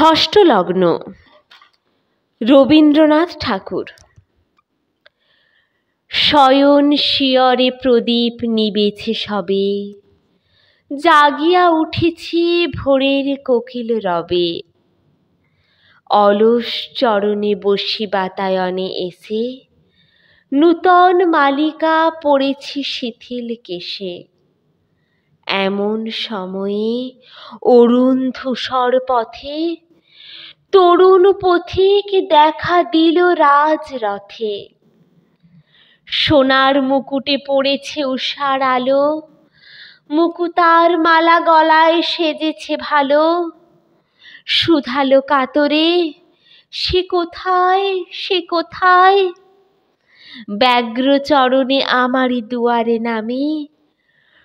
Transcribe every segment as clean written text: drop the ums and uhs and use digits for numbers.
ষষ্ঠ লগ্ন, রবীন্দ্রনাথ ঠাকুর। শয়ন শিয়রে প্রদীপ নিবেছে সবে, জাগিয়া উঠেছি ভোরের কোকিল রবে। অলস চরণে বসি বাতায়নে এসে, নূতন মালিকা পড়েছি শিথিল কেশে। এমন সময়ে অরুণ ধূসর পথে তরুণ পথিক দেখা দিল রাজরথে। সোনার মুকুটে পড়েছে উষার আলো, মুকুতার মালা গলায় সেজেছে ভালো। শুধালো কাতরে, সে কোথায়, সে কোথায়? ব্যগ্র চরণে আমারই দুয়ারে নামি,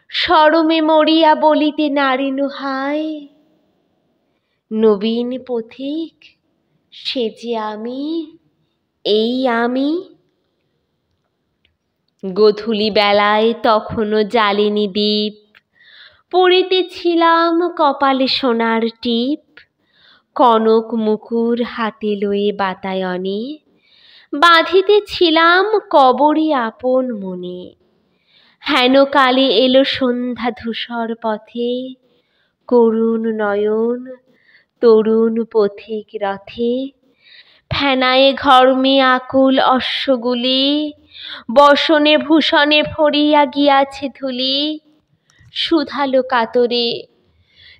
শরমে মরিয়া বলিতে নারিনু হায়। নবীন পথিক, সে যে আমি, এই আমি। গোধূলি বেলায় তখনও জ্বালেনি দীপ, পরিতেছিলাম কপালে সোনার টিপ। কনক মুকুর হাতে লয়ে বাতায়নে, বাঁধিতেছিলাম কবরী আপন মনে। হেন কালে এলো সন্ধ্যা ধূসর পথে, করুণ নয়ন তরুণ পথিক রথে। ফেনায়ে ঘর্মে আকুল অশ্বগুলি, বসনে ভূষণে ভরিয়া গিয়াছে ধূলি। শুধালো কাতরে,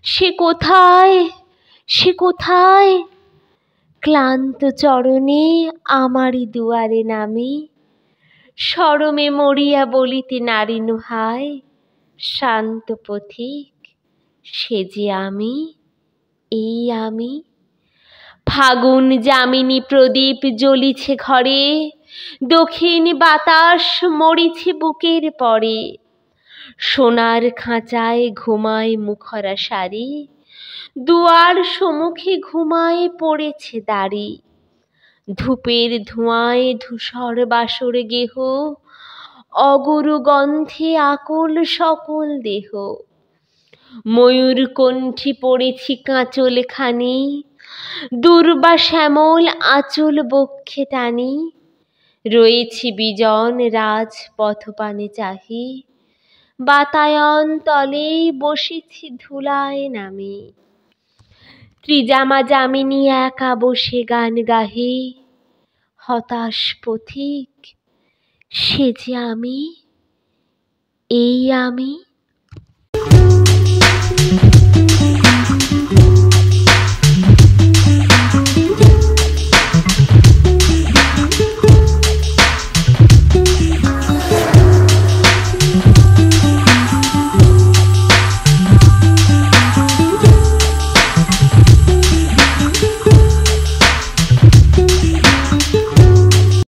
সে কোথায়, সে কোথায়? ক্লান্ত চরণে আমারই দুয়ারে নামি, শরমে মরিয়া বলিতে নারিনু হায়। শান্ত পথিক, সে যে আমি, এই আমি। ফাগুন যামিনী প্রদীপ জ্বলিছে ঘরে, দক্ষিণ বাতাস মরিছে বুকের পরে। সোনার খাঁচায় ঘুমায় মুখরা শাড়ি, দুয়ার সম্মুখে ঘুমায় পড়েছে দাড়ি। ধূপের ধোঁয়ায় ধূসর বাসর গেহ, অগুরু গন্ধে আকুল সকল দেহ। ময়ূর কণ্ঠী পড়েছি কাঁচল খানি, দুর্বা শ্যামল আঁচল বক্ষে টানি। রয়েছি বিজন রাজপথ পানে চাহি, বাতায়ন তলে বসেছি ধুলায় নামি। ত্রিজামা যামিনী একা বসে গান গাহি, হতাশ পথিক, সে যে আমি, এই আমি।